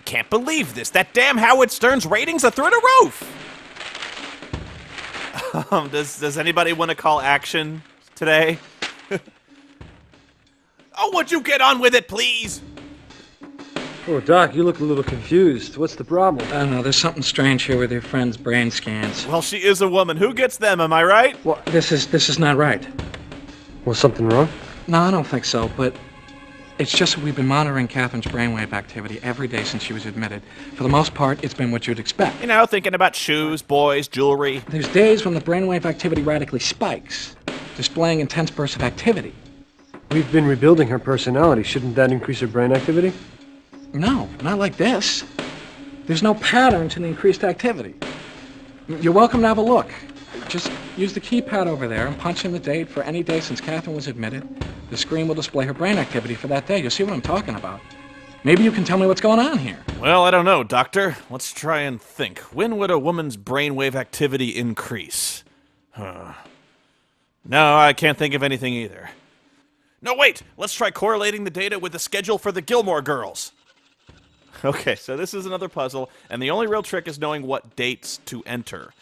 can't believe this. That damn Howard Stern's ratings are through the roof. Does anybody want to call action today? Oh, would you get on with it, please? Oh, Doc, you look a little confused. What's the problem? I don't know, there's something strange here with your friend's brain scans. Well, she is a woman. Who gets them, am I right? Well, this is not right. Was something wrong? No, I don't think so, but it's just that we've been monitoring Catherine's brainwave activity every day since she was admitted. For the most part, it's been what you'd expect. You know, thinking about shoes, boys, jewelry. There's days when the brainwave activity radically spikes, displaying intense bursts of activity. We've been rebuilding her personality. Shouldn't that increase her brain activity? No, not like this. There's no pattern to the increased activity. You're welcome to have a look. Just use the keypad over there and punch in the date for any day since Catherine was admitted. The screen will display her brain activity for that day. You'll see what I'm talking about. Maybe you can tell me what's going on here. Well, I don't know, Doctor. Let's try and think. When would a woman's brainwave activity increase? No, I can't think of anything either. No, wait! Let's try correlating the data with the schedule for the Gilmore Girls. Okay, so this is another puzzle, and the only real trick is knowing what dates to enter.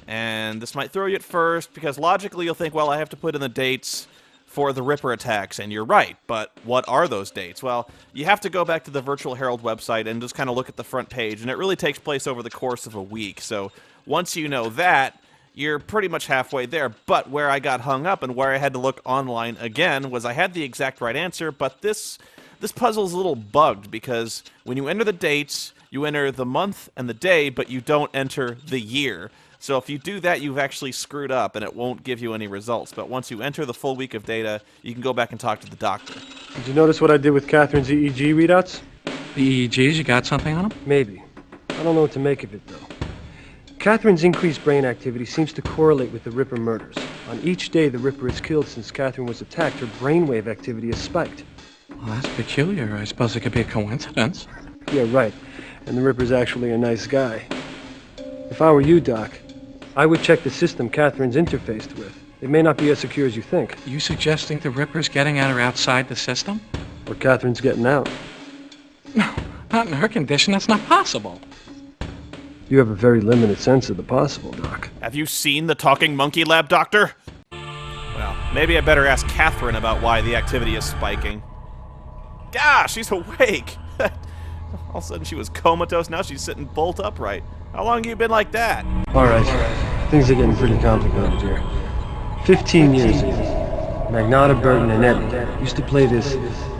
And this might throw you at first, because logically you'll think, well, I have to put in the dates for the Ripper attacks, and you're right, but what are those dates? Well, you have to go back to the Virtual Herald website and just kind of look at the front page, and it really takes place over the course of a week. So once you know that, you're pretty much halfway there. But where I got hung up and where I had to look online again was I had the exact right answer, but this puzzle's a little bugged, because when you enter the dates, you enter the month and the day, but you don't enter the year. So if you do that, you've actually screwed up, and it won't give you any results. But once you enter the full week of data, you can go back and talk to the doctor. Did you notice what I did with Catherine's EEG readouts? The EEGs, you got something on them? Maybe. I don't know what to make of it, though. Catherine's increased brain activity seems to correlate with the Ripper murders. On each day the Ripper is killed since Catherine was attacked, her brainwave activity has spiked. Well, that's peculiar. I suppose it could be a coincidence. Yeah, right. And the Ripper's actually a nice guy. If I were you, Doc, I would check the system Catherine's interfaced with. It may not be as secure as you think. You suggesting the Ripper's getting at her outside the system? Or Catherine's getting out. No, not in her condition. That's not possible. You have a very limited sense of the possible, Doc. Have you seen the Talking Monkey Lab, Doctor? Well, maybe I better ask Catherine about why the activity is spiking. Gosh, she's awake! All of a sudden she was comatose, now she's sitting bolt upright. How long have you been like that? Alright, things are getting pretty complicated here. 15 years ago, Magnata, Burton, and Eddie used to play this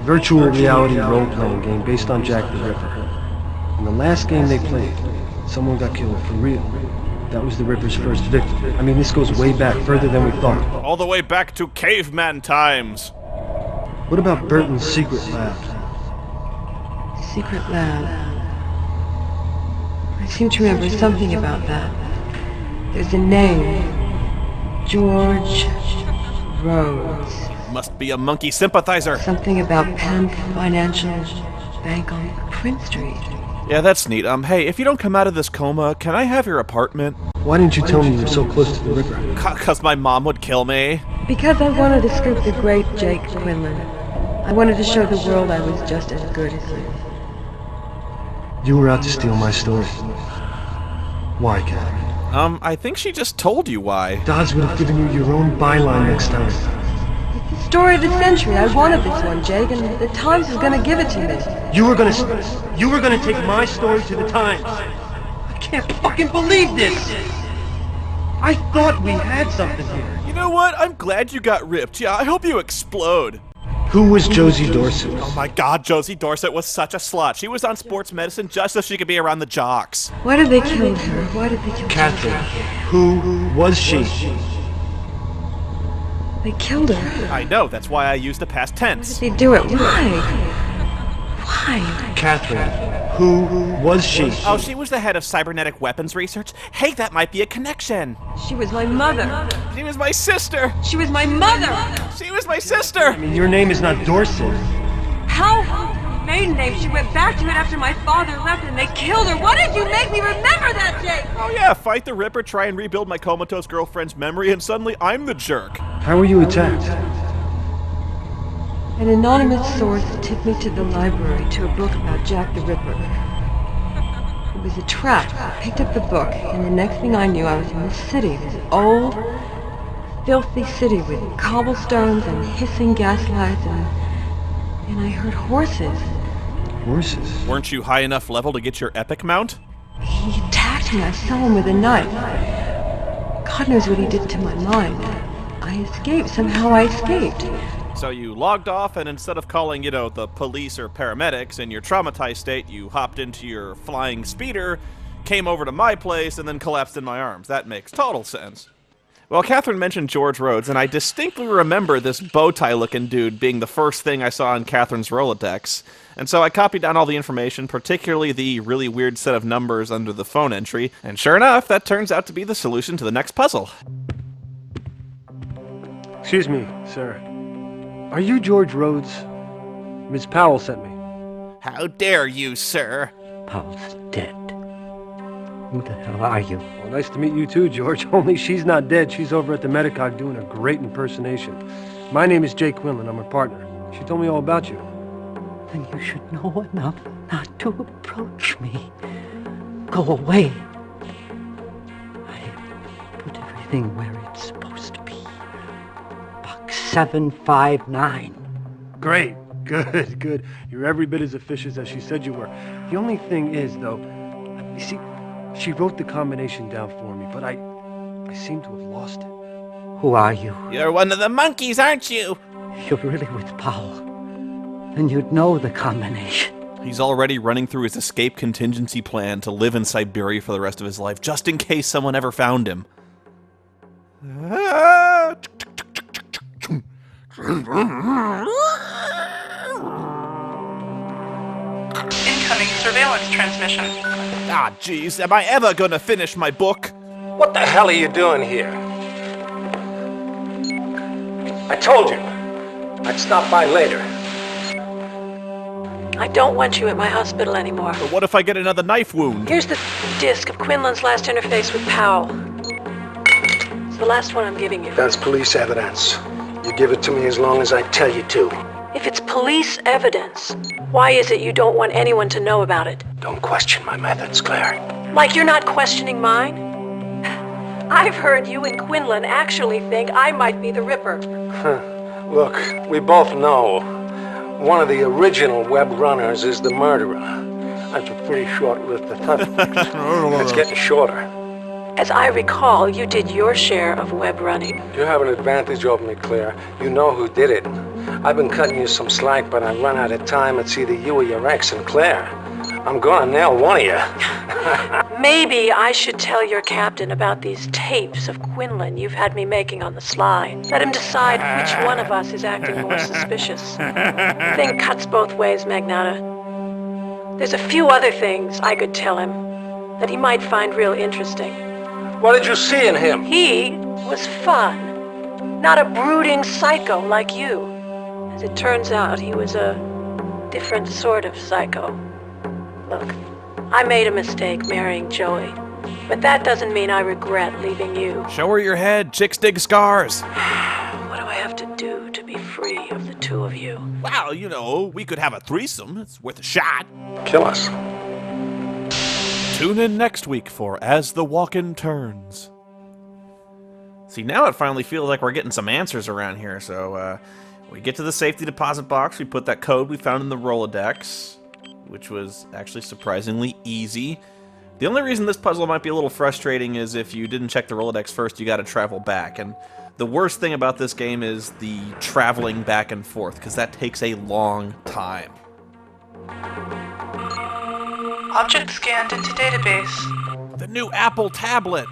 virtual reality role-playing game based on Jack the Ripper. In the last game they played, someone got killed for real. That was the Ripper's first victim. I mean, this goes way back, further than we thought. All the way back to caveman times. What about Burton's secret lab? Secret lab. I seem to remember something about that. There's a name. George Rhodes. Must be a monkey sympathizer. Something about Penn Financial Bank on Prince Street. Yeah, that's neat. Hey, if you don't come out of this coma, can I have your apartment? Why didn't you tell me you were so close to the Ripper? 'Cause my mom would kill me. Because I wanted to scoop the great Jake Quinlan. I wanted to show the world I was just as good as you. You were out to steal my story. Why, Catherine? I think she just told you why. Dodds would have given you your own byline next time. It's the story of the century. I wanted this one, Jake, and the Times is gonna give it to me. You were gonna take my story to the Times. I can't fucking believe this! I thought we had something here. You know what? I'm glad you got ripped. Yeah, I hope you explode. Who was Josie Dorset? Oh my god, Josie Dorset was such a slut. She was on sports medicine just so she could be around the jocks. Why did they kill her? Why did they kill Catherine. Who was she? They killed her. I know, that's why I used the past tense. They do it. Why? Why? Catherine. Who was she? Oh, she was the head of cybernetic weapons research? Hey, that might be a connection. She was my mother. She was my sister. She was my mother. She was my sister. I mean, your name is not Dorset. How? Maiden name. She went back to it after my father left and they killed her. Why did you make me remember that day? Oh yeah, fight the Ripper, try and rebuild my comatose girlfriend's memory, and suddenly I'm the jerk. How were you attacked? An anonymous source tipped me to the library to a book about Jack the Ripper. It was a trap. I picked up the book, and the next thing I knew, I was in the city. This old, filthy city with cobblestones and hissing gaslights, and I heard horses. Horses? Weren't you high enough level to get your epic mount? He attacked me. I saw him with a knife. God knows what he did to my mind. I escaped. Somehow I escaped. So you logged off, and instead of calling, the police or paramedics in your traumatized state, you hopped into your flying speeder, came over to my place, and then collapsed in my arms. That makes total sense. Well, Catherine mentioned George Rhodes, and I distinctly remember this bow-tie-looking dude being the first thing I saw in Catherine's Rolodex. And so I copied down all the information, particularly the really weird set of numbers under the phone entry, and sure enough, that turns out to be the solution to the next puzzle. Excuse me, sir. Are you George Rhodes? Miss Powell sent me. How dare you, sir? Powell's dead. Who the hell are you? Well, nice to meet you too, George. Only she's not dead. She's over at the Medicog doing a great impersonation. My name is Jake Quinlan. I'm her partner. She told me all about you. Then you should know enough not to approach me. Go away. I put everything where it's supposed to be. Box 759. Great. Good. You're every bit as officious as she said you were. The only thing is, though, you see, she wrote the combination down for me, but I seem to have lost it. Who are you? You're one of the monkeys, aren't you? If you're really with Powell, then you'd know the combination. He's already running through his escape contingency plan to live in Siberia for the rest of his life, just in case someone ever found him. Incoming surveillance transmission. Ah, jeez, am I ever gonna finish my book? What the hell are you doing here? I told you. I'd stop by later. I don't want you at my hospital anymore. But what if I get another knife wound? Here's the disc of Quinlan's last interface with Powell. It's the last one I'm giving you. That's police evidence. You give it to me as long as I tell you to. If it's police evidence, why is it you don't want anyone to know about it? Don't question my methods, Claire. Like you're not questioning mine? I've heard you and Quinlan actually think I might be the Ripper. Look, we both know one of the original web runners is the murderer. That's a pretty short list of suspects. It's getting shorter. As I recall, you did your share of web running. You have an advantage over me, Claire. You know who did it. I've been cutting you some slack, but I run out of time. It's either you or your ex and Claire. I'm gonna nail one of you. Maybe I should tell your captain about these tapes of Quinlan you've had me making on the sly. Let him decide which one of us is acting more suspicious. The thing cuts both ways, Magnata. There's a few other things I could tell him that he might find real interesting. What did you see in him? He was fun. Not a brooding psycho like you. As it turns out, he was a different sort of psycho. Look, I made a mistake marrying Joey, but that doesn't mean I regret leaving you. Show her your head. Chicks dig scars. What do I have to do to be free of the two of you? Well, we could have a threesome. It's worth a shot. Kill us. Tune in next week for As the Walkin' Turns. See, now it finally feels like we're getting some answers around here. So, we get to the safety deposit box. We put that code we found in the Rolodex, which was actually surprisingly easy. The only reason this puzzle might be a little frustrating is if you didn't check the Rolodex first, you gotta travel back. And the worst thing about this game is the traveling back and forth, because that takes a long time. Object scanned into database. The new Apple tablet!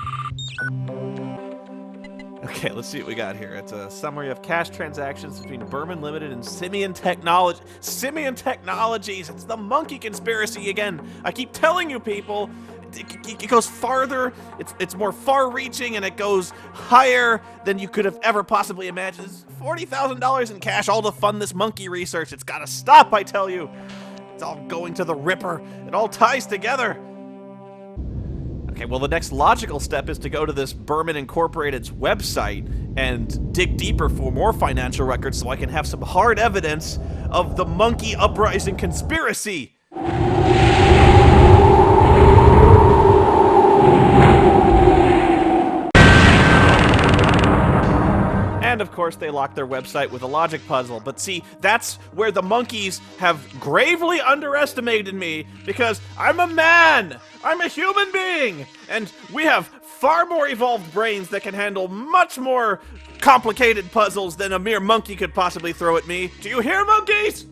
Okay, let's see what we got here. It's a summary of cash transactions between Berman Limited and Simian Technology. Simian Technologies! It's the monkey conspiracy again! I keep telling you people, it goes farther, it's more far-reaching, and it goes higher than you could have ever possibly imagined. It's $40,000 in cash, all to fund this monkey research. It's gotta stop, I tell you! It's all going to the Ripper. It all ties together. Okay, well, the next logical step is to go to this Berman Incorporated's website and dig deeper for more financial records so I can have some hard evidence of the monkey uprising conspiracy. And, of course, they lock their website with a logic puzzle. But see, that's where the monkeys have gravely underestimated me, because I'm a man! I'm a human being! And we have far more evolved brains that can handle much more complicated puzzles than a mere monkey could possibly throw at me. Do you hear, monkeys?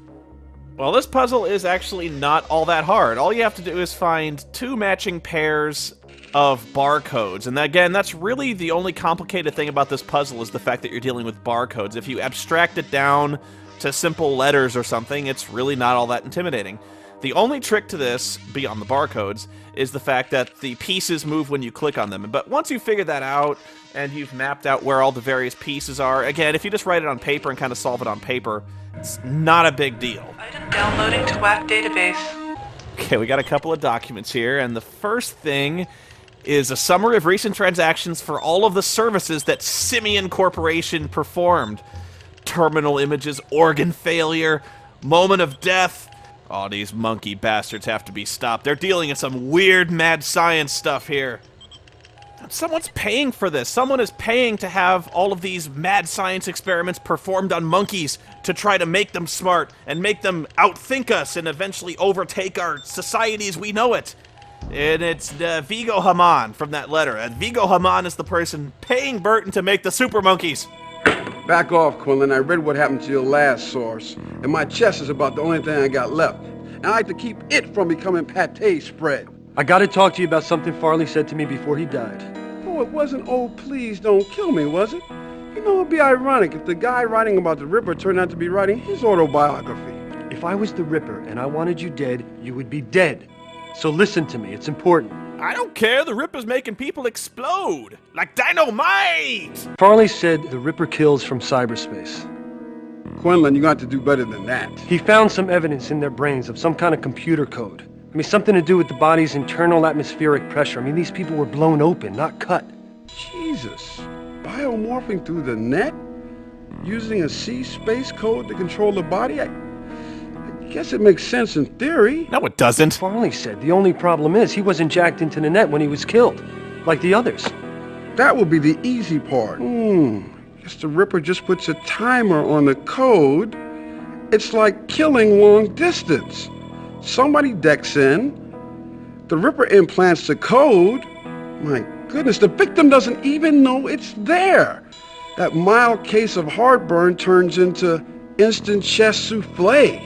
Well, this puzzle is actually not all that hard. All you have to do is find 2 matching pairs of barcodes. And again, that's really the only complicated thing about this puzzle, is the fact that you're dealing with barcodes. If you abstract it down to simple letters or something, it's really not all that intimidating. The only trick to this, beyond the barcodes, is the fact that the pieces move when you click on them. But once you figure that out, and you've mapped out where all the various pieces are, again, if you just write it on paper and kind of solve it on paper, it's not a big deal. Item downloading to WAC database. Okay, we got a couple of documents here, and the first thing is a summary of recent transactions for all of the services that Simian Corporation performed. Terminal images, organ failure, moment of death. Oh, these monkey bastards have to be stopped. They're dealing in some weird mad science stuff here. Someone's paying for this. Someone is paying to have all of these mad science experiments performed on monkeys to try to make them smart and make them outthink us and eventually overtake our society as we know it. And it's Vigo Haman from that letter. And Vigo Haman is the person paying Burton to make the super monkeys. Back off, Quinlan. I read what happened to your last source, and my chest is about the only thing I got left. And I like to keep it from becoming pate spread. I gotta talk to you about something Farley said to me before he died. Oh, it wasn't, oh, please don't kill me, was it? You know, it'd be ironic if the guy writing about the Ripper turned out to be writing his autobiography. If I was the Ripper and I wanted you dead, you would be dead. So listen to me, it's important. I don't care, the Ripper's making people explode. Like dynamite! Farley said the Ripper kills from cyberspace. Quinlan, you got to do better than that. He found some evidence in their brains of some kind of computer code. I mean, something to do with the body's internal atmospheric pressure. I mean, these people were blown open, not cut. Jesus. Biomorphing through the net? Using a C-space code to control the body? I guess it makes sense in theory. No, it doesn't. Farley said the only problem is he wasn't jacked into the net when he was killed, like the others. That will be the easy part. Guess the Ripper just puts a timer on the code. It's like killing long distance. Somebody decks in, the Ripper implants the code. My goodness, the victim doesn't even know it's there. That mild case of heartburn turns into instant chest souffle.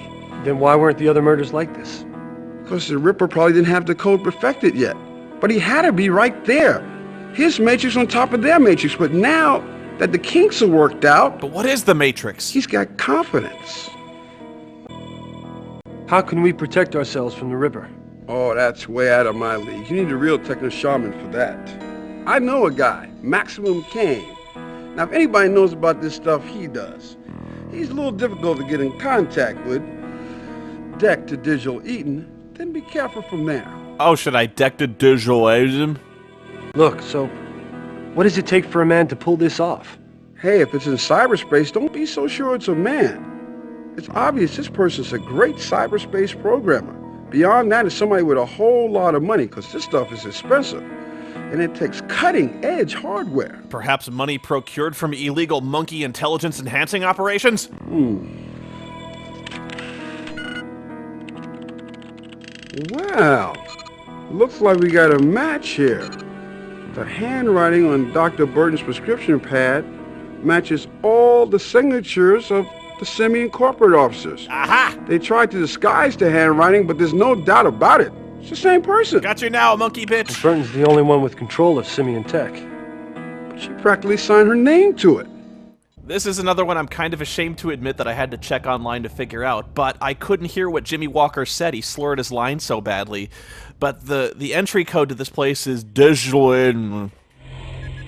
Then why weren't the other murders like this? Because the Ripper probably didn't have the code perfected yet. But he had to be right there. His matrix on top of their matrix. But now that the kinks are worked out... But what is the matrix? He's got confidence. How can we protect ourselves from the Ripper? Oh, that's way out of my league. You need a real techno-shaman for that. I know a guy, Maximum Kane. Now, if anybody knows about this stuff, he does. He's a little difficult to get in contact with. Deck to digital Eaton, then be careful from there. Oh, should I deck to digital him? Look, so what does it take for a man to pull this off? Hey, if it's in cyberspace, don't be so sure it's a man. It's obvious this person's a great cyberspace programmer. Beyond that is somebody with a whole lot of money, because this stuff is expensive. And it takes cutting-edge hardware. Perhaps money procured from illegal monkey intelligence-enhancing operations? Wow. Looks like we got a match here. The handwriting on Dr. Burton's prescription pad matches all the signatures of the Simian corporate officers. Aha! They tried to disguise the handwriting, but there's no doubt about it. It's the same person. Got you now, monkey bitch. Burton's the only one with control of Simian tech. But she practically signed her name to it. This is another one I'm kind of ashamed to admit that I had to check online to figure out, but I couldn't hear what Jimmy Walker said. He slurred his line so badly. But the entry code to this place is digital in...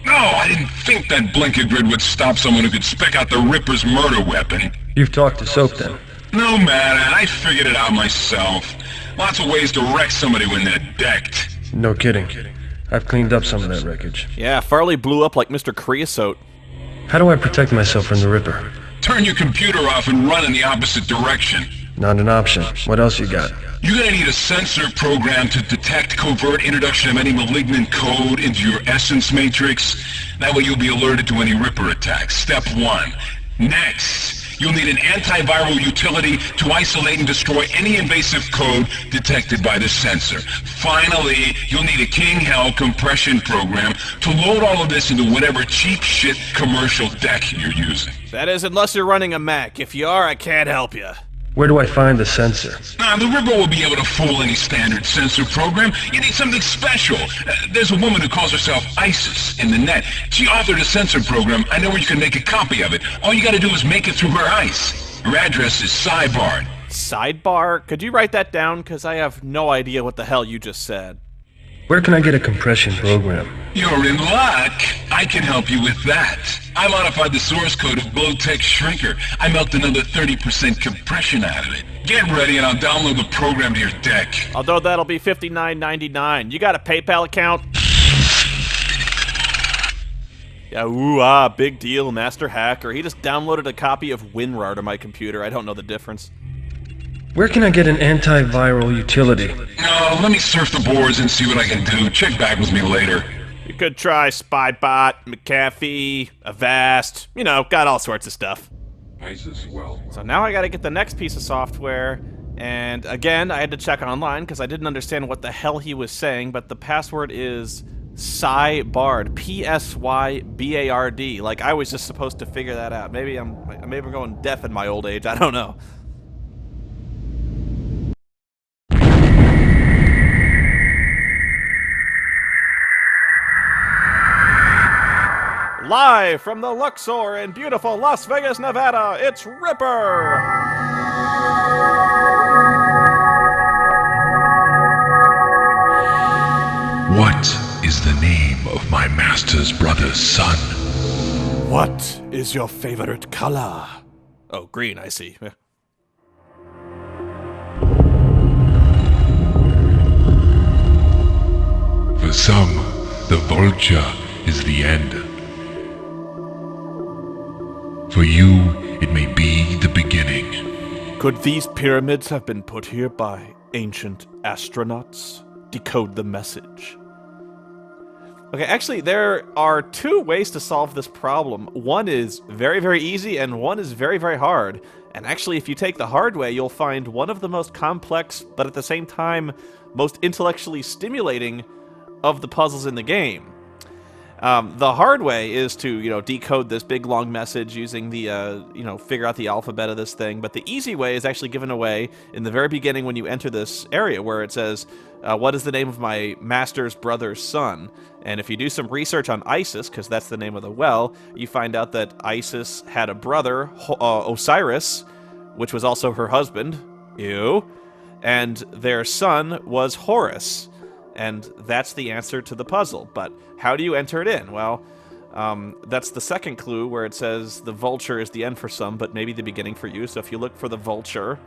No, I didn't think that blinker grid would stop someone who could spec out the Ripper's murder weapon. You've talked to Soap then? No matter, I figured it out myself. Lots of ways to wreck somebody when they're decked. No kidding. I've cleaned up some of that wreckage. Yeah, Farley blew up like Mr. Creosote. How do I protect myself from the Ripper? Turn your computer off and run in the opposite direction. Not an option. What else you got? You're gonna need a sensor program to detect covert introduction of any malignant code into your essence matrix. That way you'll be alerted to any Ripper attacks. Step 1. Next, you'll need an antiviral utility to isolate and destroy any invasive code detected by the sensor. Finally, you'll need a King Hell compression program to load all of this into whatever cheap shit commercial deck you're using. That is, unless you're running a Mac. If you are, I can't help you. Where do I find the sensor? The Ripper will be able to fool any standard sensor program. You need something special. There's a woman who calls herself ISIS in the net. She authored a sensor program. I know where you can make a copy of it. All you gotta do is make it through her ice. Her address is Cybarred. Sidebar? Could you write that down? Because I have no idea what the hell you just said. Where can I get a compression program? You're in luck. I can help you with that. I modified the source code of Blowtech Shrinker. I milked another 30% compression out of it. Get ready and I'll download the program to your deck. Although that'll be $59.99. You got a PayPal account? Yeah, big deal, Master Hacker. He just downloaded a copy of WinRAR to my computer. I don't know the difference. Where can I get an antiviral utility? Let me surf the boards and see what I can do. Check back with me later. You could try Spybot, McAfee, Avast, you know, got all sorts of stuff. So now I gotta get the next piece of software, and again, I had to check online because I didn't understand what the hell he was saying, but the password is Psybard, P-S-Y-B-A-R-D. Like, I was just supposed to figure that out. Maybe I'm going deaf in my old age, I don't know. Live from the Luxor in beautiful Las Vegas, Nevada, it's Ripper! What is the name of my master's brother's son? What is your favorite color? Oh, green, I see. For some, the vulture is the end. For you, it may be the beginning. Could these pyramids have been put here by ancient astronauts? Decode the message. Okay, actually, there are two ways to solve this problem. One is very, very easy, and one is very, very hard. And actually, if you take the hard way, you'll find one of the most complex, but at the same time, most intellectually stimulating of the puzzles in the game. The hard way is to, decode this big long message using the, figure out the alphabet of this thing. But the easy way is actually given away in the very beginning when you enter this area where it says, what is the name of my master's brother's son? And if you do some research on Isis, because that's the name of the well, you find out that Isis had a brother, Osiris, which was also her husband, and their son was Horus. And that's the answer to the puzzle. But how do you enter it in? Well, that's the second clue where it says the vulture is the end for some, but maybe the beginning for you. So if you look for the vulture,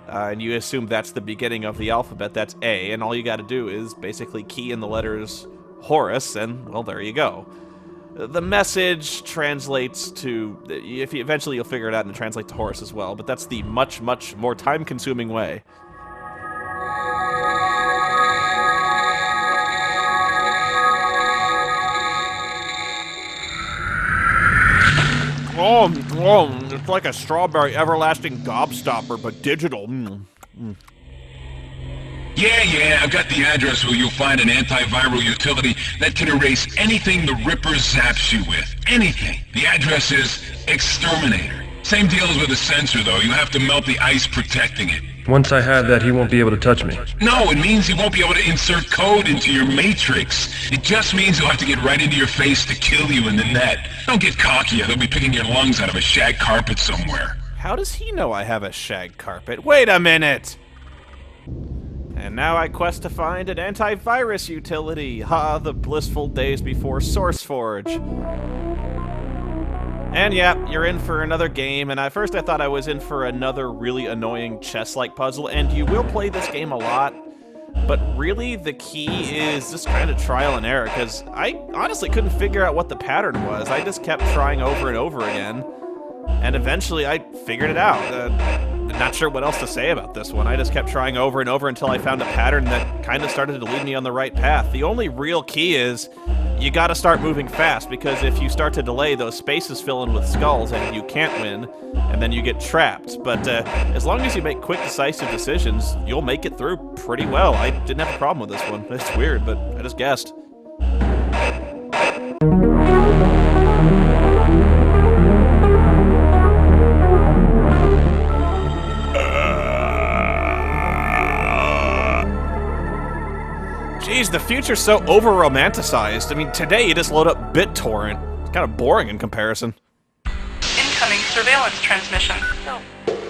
and you assume that's the beginning of the alphabet, that's A, and all you got to do is basically key in the letters Horus, and, well, there you go. The message translates to, eventually you'll figure it out and translate to Horus as well, but that's the much, much more time-consuming way. Oh, it's like a strawberry everlasting gobstopper, but digital. Yeah, I've got the address where you'll find an antiviral utility that can erase anything the Ripper zaps you with. Anything. The address is Exterminator. Same deal as with the sensor, though. You have to melt the ice protecting it. Once I have that, he won't be able to touch me. No, it means he won't be able to insert code into your matrix. It just means he'll have to get right into your face to kill you in the net. Don't get cocky, or they'll be picking your lungs out of a shag carpet somewhere. How does he know I have a shag carpet? Wait a minute! And now I quest to find an antivirus utility. Ha, the blissful days before SourceForge. And yeah, you're in for another game, and at first I thought I was in for another really annoying chess-like puzzle, and you will play this game a lot, but really the key is just kind of trial and error, because I honestly couldn't figure out what the pattern was. I just kept trying over and over again, and eventually I figured it out. Not sure what else to say about this one. I just kept trying over and over until I found a pattern that kind of started to lead me on the right path. The only real key is you gotta start moving fast, because if you start to delay, those spaces fill in with skulls and you can't win, and then you get trapped. But as long as you make quick, decisive decisions, you'll make it through pretty well. I didn't have a problem with this one. It's weird, but I just guessed. Geez, the future's so over-romanticized. I mean, today you just load up BitTorrent. It's kind of boring in comparison. Incoming surveillance transmission. No,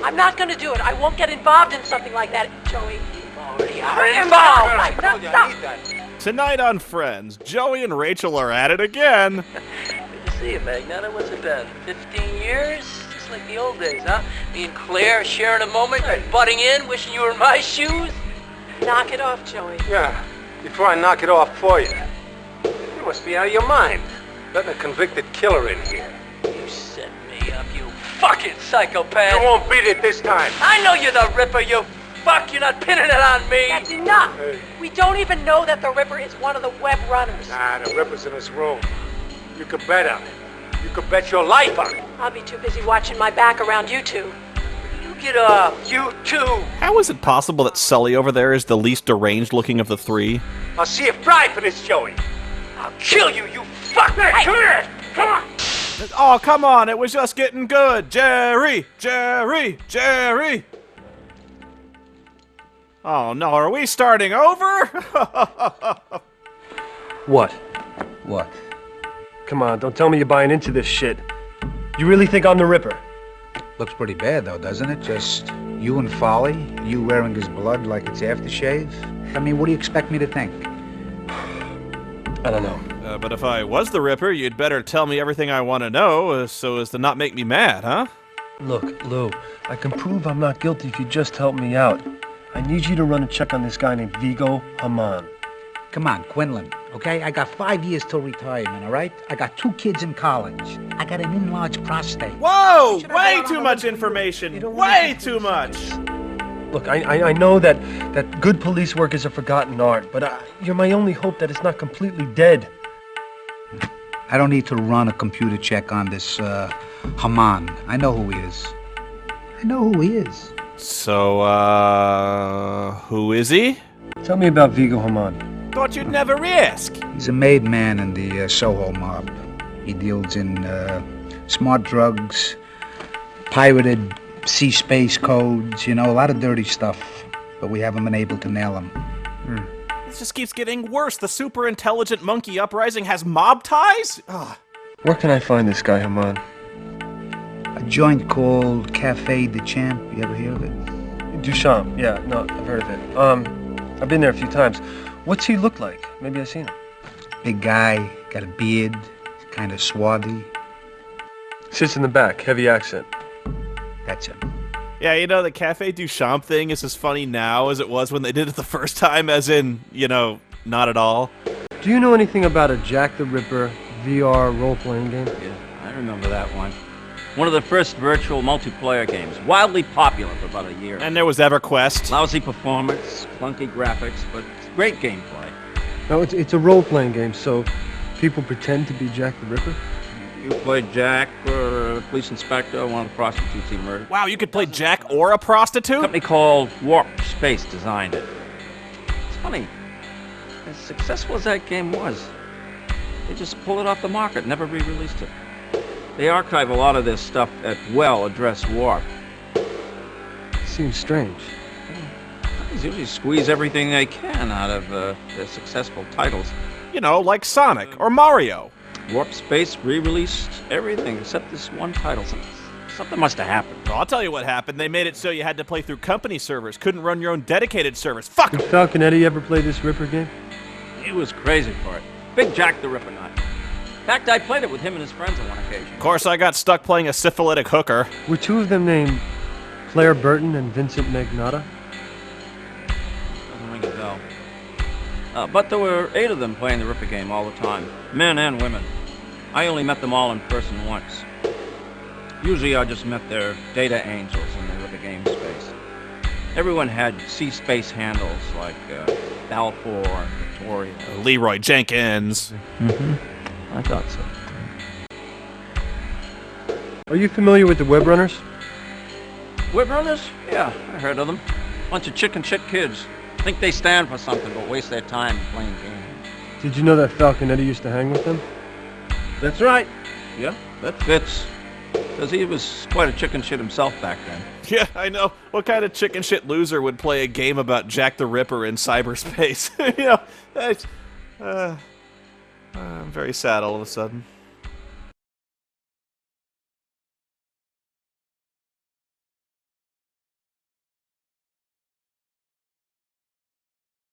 I'm not gonna do it. I won't get involved in something like that, Joey. You already are involved. Right, no, stop. Tonight on Friends, Joey and Rachel are at it again. Good to see you, Magnata. What's it been? 15 years? Just like the old days, huh? Me and Claire sharing a moment, butting in, wishing you were in my shoes. Knock it off, Joey. Yeah, before I knock it off for you. You must be out of your mind. Letting a convicted killer in here. You set me up, you fucking psychopath. You won't beat it this time. I know you're the Ripper, you fuck. You're not pinning it on me. That's enough. We don't even know that the Ripper is one of the web runners. Nah, the Ripper's in his room. You could bet on it. You could bet your life on it. I'll be too busy watching my back around you two. Get off, you too! How is it possible that Sully over there is the least deranged looking of the three? I'll see you fry for this, Joey. I'll kill you, you fuck! Hey, come here! Come on! Oh, come on, it was just getting good! Jerry! Jerry! Jerry! Oh no, are we starting over? What? What? Come on, don't tell me you're buying into this shit. You really think I'm the Ripper? Looks pretty bad, though, doesn't it? Just you and Folly, you wearing his blood like it's aftershave. I mean, what do you expect me to think? I don't know. But if I was the Ripper, you'd better tell me everything I want to know, so as to not make me mad, huh? Look, Lou, I can prove I'm not guilty if you just help me out. I need you to run a check on this guy named Vigo Haman. Come on, Quinlan, okay? I got 5 years till retirement, all right? I got 2 kids in college. I got an enlarged prostate. Whoa! Way too much information! Way too much! Look, I know that good police work is a forgotten art, but you're my only hope that it's not completely dead. I don't need to run a computer check on this, Haman. I know who he is. I know who he is. So, who is he? Tell me about Vigo Haman. Thought you'd never risk. He's a made man in the Soho mob. He deals in smart drugs, pirated sea space codes, you know, a lot of dirty stuff. But we haven't been able to nail him. This just keeps getting worse. The super intelligent monkey uprising has mob ties? Ugh. Where can I find this guy, Haman? A joint called Cafe de Champ. You ever hear of it? Duchamp. Yeah, no, I've heard of it. I've been there a few times. What's he look like? Maybe I've seen him. Big guy, got a beard, kind of swarthy. Sits in the back, heavy accent. That's him. Yeah, you know, the Cafe Duchamp thing is as funny now as it was when they did it the first time, as in, you know, not at all. Do you know anything about a Jack the Ripper VR role-playing game? Yeah, I remember that one. One of the first virtual multiplayer games. Wildly popular for about a year. And there was EverQuest. Lousy performance, clunky graphics, but great gameplay. No, it's a role-playing game, so people pretend to be Jack the Ripper? You played Jack, or a police inspector, one of the prostitutes he murdered. Wow, you could play Jack or a prostitute? A company called Warp Space designed it. It's funny, as successful as that game was, they just pulled it off the market, never re-released it. They archive a lot of this stuff at well-addressed Warp. Seems strange. They usually squeeze everything they can out of their successful titles. You know, like Sonic or Mario. Warp Space re-released everything except this one title. Something must have happened. Well, I'll tell you what happened. They made it so you had to play through company servers. Couldn't run your own dedicated servers. Fuck! Did Falconetti ever play this Ripper game? He was crazy for it. Big Jack the Ripper nut. In fact, I played it with him and his friends on one occasion. Of course, I got stuck playing a syphilitic hooker. Were 2 of them named Claire Burton and Vincent Magnata? Doesn't ring a bell. But there were 8 of them playing the Ripper game all the time. Men and women. I only met them all in person once. Usually I just met their data angels in the Ripper game space. Everyone had C-space handles like Balfour and Victoria. Leroy Jenkins. I thought so. Are you familiar with the web runners? Web runners? Yeah, I heard of them. Bunch of chicken shit kids. Think they stand for something, but waste their time playing games. Did you know that Falconetti used to hang with them? That's right. Yeah, that fits. Because he was quite a chicken shit himself back then. Yeah, I know. What kind of chicken shit loser would play a game about Jack the Ripper in cyberspace? I'm very sad all of a sudden.